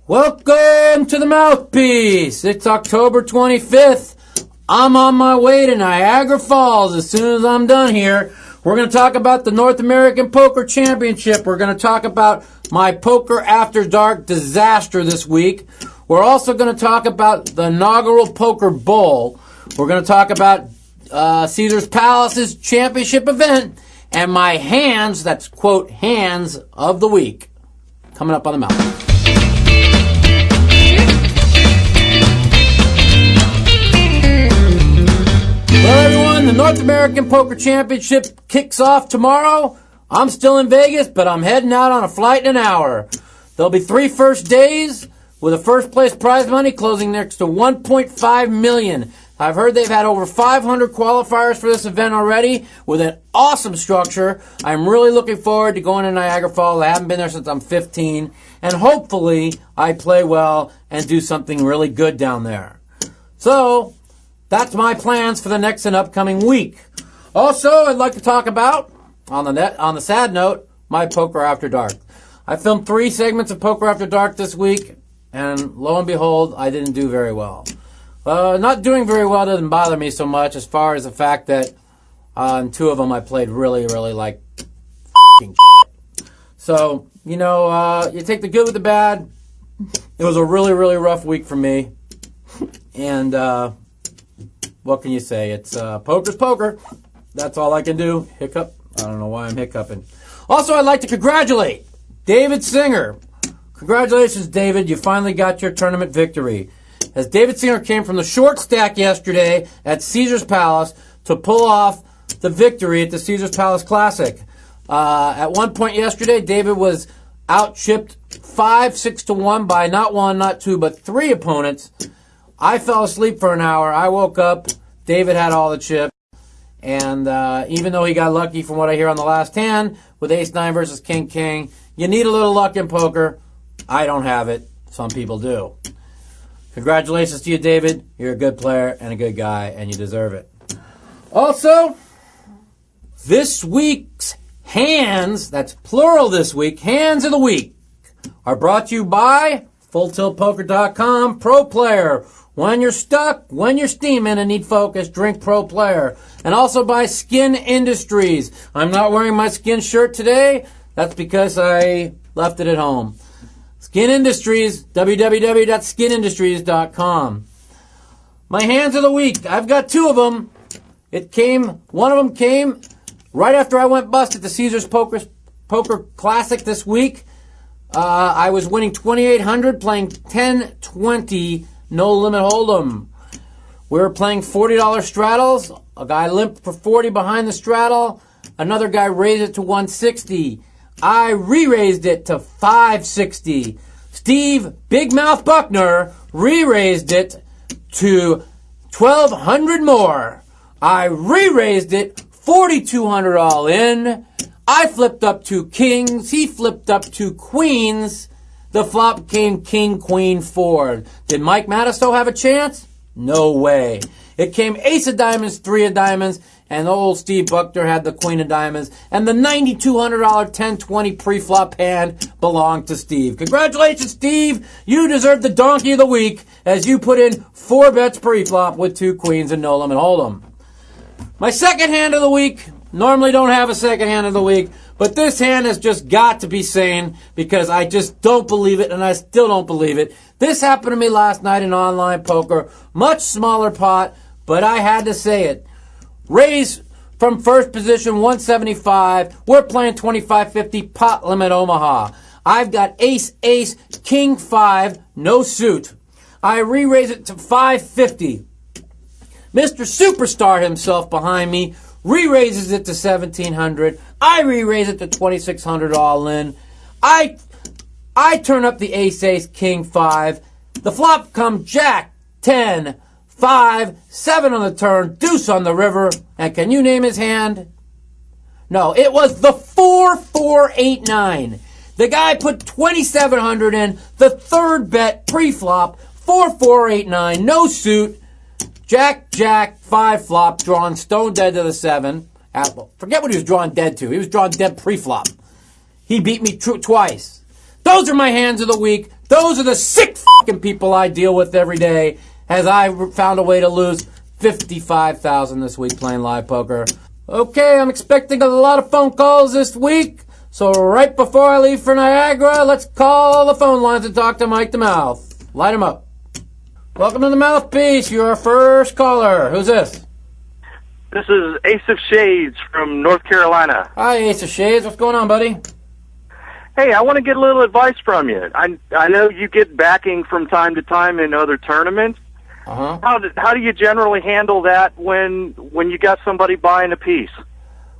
Welcome to the Mouthpiece. It's October 25th. I'm on my way to Niagara Falls as soon as I'm done here. We're going to talk about the North American Poker Championship. We're going to talk about my Poker After Dark disaster this week. We're also going to talk about the inaugural Poker Bowl. We're going to talk about Caesars Palace's championship event and my hands, that's quote, hands of the week. Coming up on the Mouthpiece. Well, everyone, the North American Poker Championship kicks off tomorrow. I'm still in Vegas, but I'm heading out on a flight in an hour. There'll be 3 first days with a first place prize money closing next to $1.5 million. I've heard they've had over 500 qualifiers for this event already with an awesome structure. I'm really looking forward to going to Niagara Falls. I haven't been there since I'm 15, and hopefully I play well and do something really good down there. So that's my plans for the next and upcoming week. Also, I'd like to talk about, on the sad note, my Poker After Dark. I filmed 3 segments of Poker After Dark this week, and lo and behold, I didn't do very well. Not doing very well doesn't bother me so much as far as the fact that in 2 of them I played really like f***ing shit. So, you take the good with the bad. It was a really rough week for me. And what can you say? It's poker's poker. That's all I can do. Hiccup. I don't know why I'm hiccuping. Also, I'd like to congratulate David Singer. Congratulations, David. You finally got your tournament victory. As David Singer came from the short stack yesterday at Caesars Palace to pull off the victory at the Caesars Palace Classic. At one point yesterday, David was out-chipped 5-6-1 by not 1, not 2, but 3 opponents. I fell asleep for an hour. I woke up. David had all the chips. And even though he got lucky from what I hear on the last hand with Ace-9 versus King-King, you need a little luck in poker. I don't have it. Some people do. Congratulations to you, David. You're a good player and a good guy, and you deserve it. Also, this week's hands, that's plural this week, hands of the week, are brought to you by FullTiltPoker.com Pro Player. When you're stuck, when you're steaming and need focus, drink Pro Player. And also by Skin Industries. I'm not wearing my skin shirt today. That's because I left it at home. Skin Industries, www.skinindustries.com. My hands of the week. I've got 2 of them. One of them came right after I went bust at the Caesars Poker Classic this week. I was winning 2,800, playing 10-20 no limit hold'em. We were playing $40 straddles. A guy limped for 40 behind the straddle. Another guy raised it to 160. I re-raised it to 560. Steve Big Mouth Buckner re-raised it to 1,200 more. I re-raised it 4,200 all in. I flipped up 2 kings. He flipped up 2 queens. The flop came king, queen, 4. Did Mike Matusow have a chance? No way. It came ace of diamonds, 3 of diamonds, and old Steve Buckner had the queen of diamonds, and the $9,200 10-20 pre-flop hand belonged to Steve. Congratulations, Steve. You deserve the donkey of the week as you put in 4 bets pre-flop with 2 queens and no limit hold'em. My second hand of the week, normally don't have a second hand of the week, but this hand has just got to be sane because I just don't believe it, and I still don't believe it. This happened to me last night in online poker. Much smaller pot, but I had to say it. Raise from first position 175. We're playing 25-50 pot limit Omaha. I've got ace, king 5, no suit. I re-raise it to 550. Mr. Superstar himself behind me re-raises it to 1,700. I re-raise it to 2,600 all in. I turn up the ace, king 5. The flop come jack, 10, 5, 7 on the turn, deuce on the river. And can you name his hand? No, it was the 4-4-8-9. The guy put 2,700 in, the third bet pre-flop, 4-4-8-9, no suit. Jack, 5 flop, drawn stone dead to the 7. Forget what he was drawn dead to. He was drawn dead pre-flop. He beat me twice. Those are my hands of the week. Those are the sick fucking people I deal with every day, as I found a way to lose $55,000 this week playing live poker. Okay, I'm expecting a lot of phone calls this week, so right before I leave for Niagara, let's call the phone lines and talk to Mike the Mouth. Light him up. Welcome to the Mouthpiece. You're our first caller. Who's this? This is Ace of Shades from North Carolina. Hi, Ace of Shades. What's going on, buddy? Hey, I want to get a little advice from you. I know you get backing from time to time in other tournaments. Uh-huh. How do you generally handle that when you got somebody buying a piece?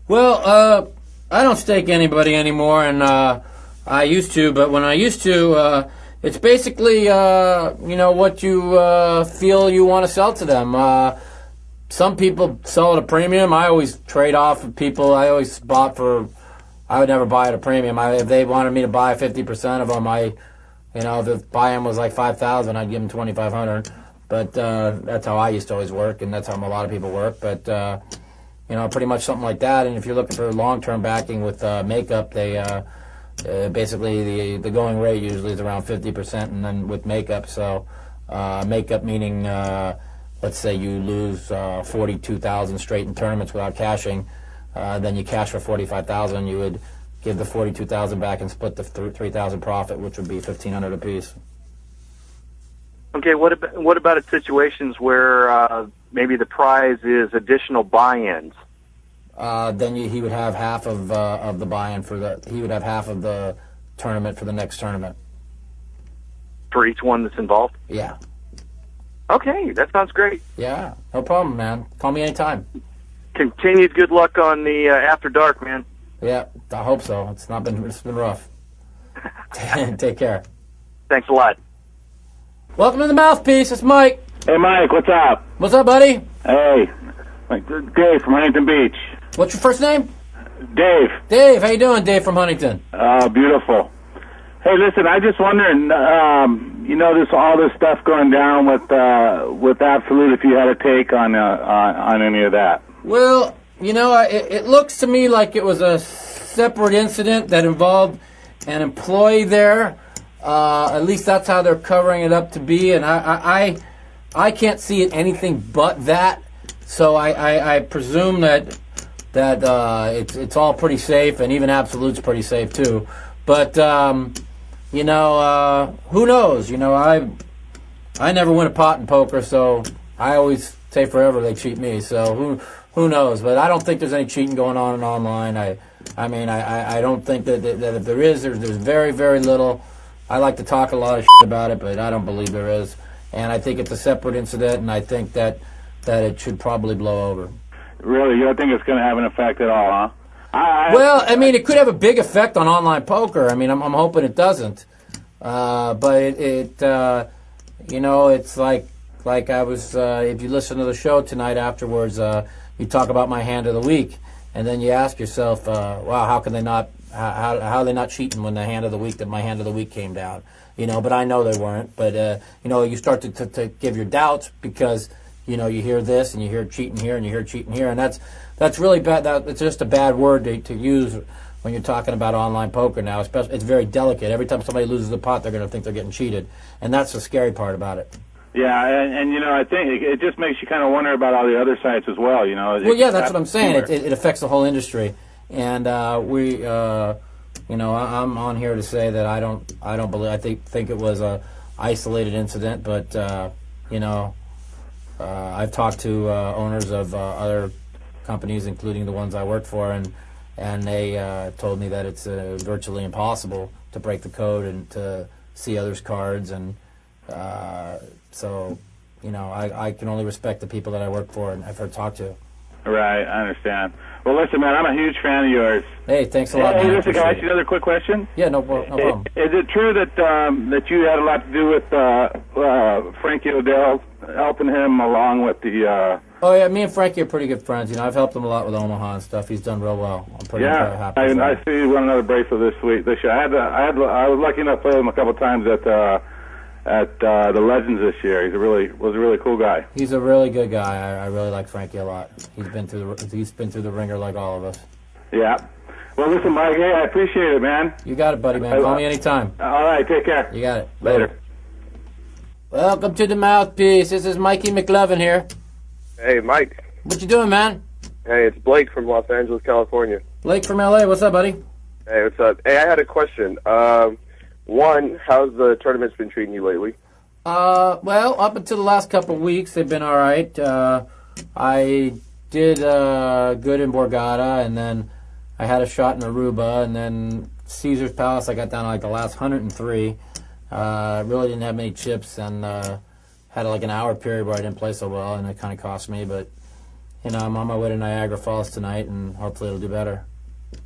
Well, I don't stake anybody anymore, and I used to, but when I used to, it's basically, what you feel you want to sell to them. Some people sell at a premium. I always trade off with people. I always bought for... I would never buy at a premium. If they wanted me to buy 50% of them, if the buy-in was like $5,000, I'd give them $2,500. But that's how I used to always work, and that's how a lot of people work. But pretty much something like that. And if you're looking for long-term backing with makeup, they basically the going rate usually is around 50%, and then with makeup. So makeup meaning, let's say you lose $42,000 straight in tournaments without cashing. Then you cash for $45,000. You would give the $42,000 back and split the $3,000 profit, which would be $1,500 apiece. Okay, what about at situations where maybe the prize is additional buy-ins? Then he would have half of the buy-in he would have half of the tournament for the next tournament. For each one that's involved? Yeah. Okay, that sounds great. Yeah, no problem, man. Call me anytime. Continued good luck on the After Dark, man. Yeah, I hope so. It's been rough. Take care. Thanks a lot. Welcome to the Mouthpiece. It's Mike. Hey, Mike, what's up? What's up, buddy? Hey, Dave from Huntington Beach. What's your first name? Dave. Dave, how you doing, Dave from Huntington? Beautiful. Hey, listen, I just wondering, all this stuff going down with Absolute, if you had a take on any of that. Well, it looks to me like it was a separate incident that involved an employee there. At least that's how they're covering it up to be, and I can't see it anything but that. So I presume that it's all pretty safe, and even Absolute's pretty safe too. But who knows? I never win a pot in poker, so I always say forever they cheat me. So who knows? But I don't think there's any cheating going on online. I don't think that if there is, there's very, very little. I like to talk a lot of shit about it, but I don't believe there is. And I think it's a separate incident, and I think that it should probably blow over. Really? You don't think it's going to have an effect at all, huh? It could have a big effect on online poker. I'm hoping it doesn't. But it's like I was, if you listen to the show tonight afterwards, you talk about my hand of the week, and then you ask yourself, wow, how can they not, how are they not cheating when my hand of the week came down? But I know they weren't. But, you start to give your doubts because, you hear this and you hear cheating here and you hear cheating here, and that's really bad. It's just a bad word to use when you're talking about online poker now. Especially, it's very delicate. Every time somebody loses a pot, they're going to think they're getting cheated, and that's the scary part about it. Yeah, and I think it just makes you kind of wonder about all the other sites as well. Well, yeah, that's what I'm saying. It affects the whole industry, and I'm on here to say that I don't believe. I think it was a isolated incident, but I've talked to owners of other companies, including the ones I work for, and they told me that it's virtually impossible to break the code and to see others' cards, and so I can only respect the people that I work for and I've talked to. Right, I understand. Well, listen, man, I'm a huge fan of yours. Hey, thanks a lot, man. Hey, listen, can I ask you another quick question? Yeah, no problem. Is it true that you had a lot to do with Frankie Odell, helping him along with the... Oh, yeah, me and Frankie are pretty good friends. I've helped him a lot with Omaha and stuff. He's done real well. I'm pretty happy. I see you won another bracelet this year. I was lucky enough to play him a couple of times at the Legends this year. He was a really cool guy. He's a really good guy. I really like Frankie a lot. He's been through the ringer like all of us. Yeah. Well, listen, Mike, hey, I appreciate it, man. You got it, buddy, man. Call me anytime. All right, take care. You got it. Later. Welcome to the Mouthpiece. This is Mikey McLovin here. Hey, Mike. What you doing, man? Hey, it's Blake from Los Angeles, California. Blake from LA. What's up, buddy? Hey, what's up? Hey, I had a question. One, how's the tournaments been treating you lately? Well, up until the last couple of weeks, they've been all right. I did good in Borgata, and then I had a shot in Aruba, and then Caesar's Palace, I got down to like the last 103. Really didn't have many chips, and had like an hour period where I didn't play so well, and it kind of cost me. But, you know, I'm on my way to Niagara Falls tonight, and hopefully it'll do better.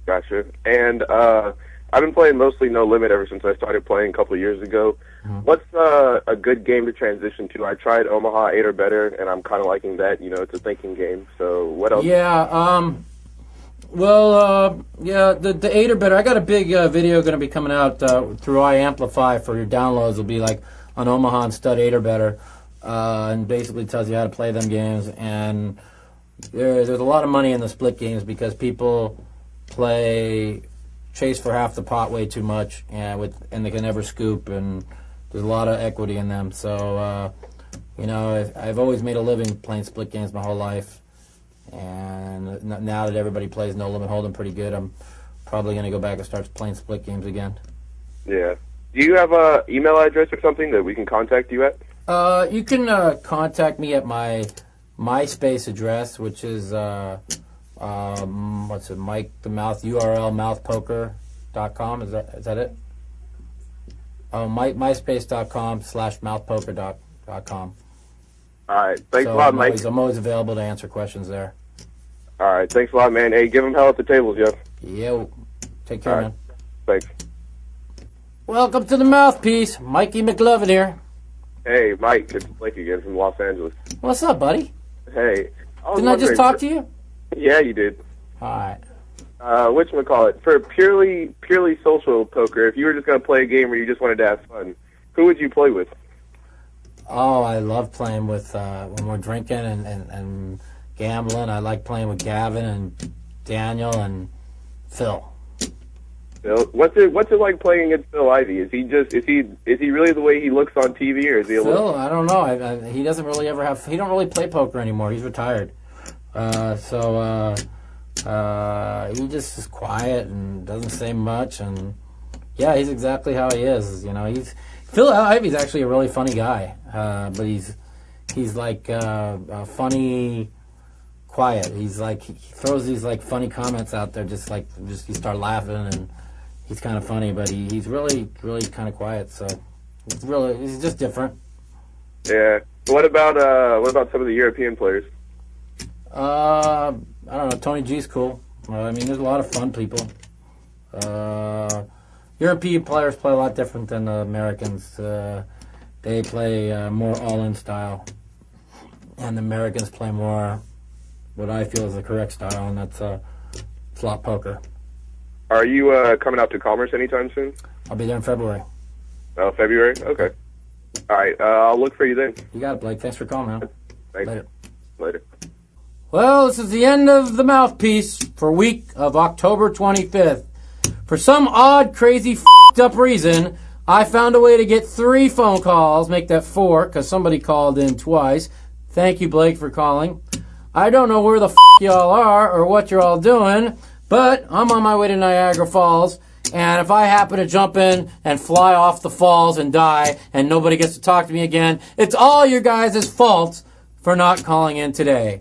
Gotcha. And I've been playing mostly No Limit ever since I started playing a couple of years ago. Mm-hmm. What's a good game to transition to? I tried Omaha 8 or better, and I'm kind of liking that. You know, it's a thinking game. So what else? Yeah, the 8 or better. I got a big video going to be coming out through iAmplify for your downloads. It'll be like on Omaha and Stud 8 or better, and basically tells you how to play them games. And there's a lot of money in the split games because people play chase for half the pot way too much, and they can never scoop, and there's a lot of equity in them. So, you know, I've always made a living playing split games my whole life, and now that everybody plays No Limit Hold'em pretty good, I'm probably going to go back and start playing split games again. Yeah. Do you have an email address or something that we can contact you at? You can contact me at my MySpace address, which is what's it? Mike The Mouth URL mouthpoker.com. Is that it? Oh, myspace.com/mouthpoker.com. All right. Thanks a lot, Mike. I'm always available to answer questions there. All right. Thanks a lot, man. Hey, give him hell at the tables, yo. Yeah. Take care, man. Thanks. Welcome to the Mouthpiece. Mikey McLovin here. Hey, Mike. It's Blake again from Los Angeles. What's up, buddy? Hey. Didn't I just talk to you? Yeah, you did. All right. Whatchamacallit, for purely social poker, if you were just going to play a game where you just wanted to have fun, who would you play with? Oh, I love playing with, when we're drinking and gambling. I like playing with Gavin and Daniel and Phil. Phil? What's it like playing against Phil Ivey? Is he really the way he looks on TV, or is he Phil, I don't know. He doesn't really he don't really play poker anymore. He's retired. He just is quiet and doesn't say much, and yeah, he's exactly how he is. You know, Phil Ivey's actually a really funny guy, but he's like funny, quiet. He's like he throws these like funny comments out there, just you start laughing, and he's kind of funny, but he's really kind of quiet. So he's just different. Yeah. What about some of the European players? I don't know. Tony G's cool. I mean, there's a lot of fun people. European players play a lot different than the Americans. They play more all-in style, and the Americans play more what I feel is the correct style, and that's slot poker. Are you coming out to Commerce anytime soon? I'll be there in February. Oh, February? Okay. All right. I'll look for you then. You got it, Blake. Thanks for calling, man. Thanks. Later. Well, this is the end of the Mouthpiece for week of October 25th. For some odd, crazy, f***ed-up reason, I found a way to get 3 phone calls, make that 4, because somebody called in twice. Thank you, Blake, for calling. I don't know where the f*** y'all are or what you're all doing, but I'm on my way to Niagara Falls, and if I happen to jump in and fly off the falls and die and nobody gets to talk to me again, it's all your guys' fault for not calling in today.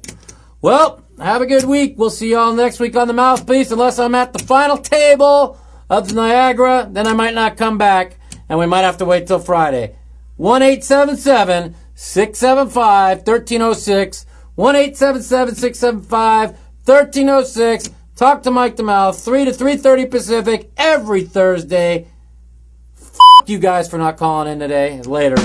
Well, have a good week. We'll see y'all next week on the Mouthpiece, unless I'm at the final table of the Niagara, then I might not come back, and we might have to wait till Friday. 1-877-675-1306, 1-877-675-1306. Talk to Mike the Mouth, 3 to 3:30 Pacific every Thursday. F*** you guys for not calling in today. Later.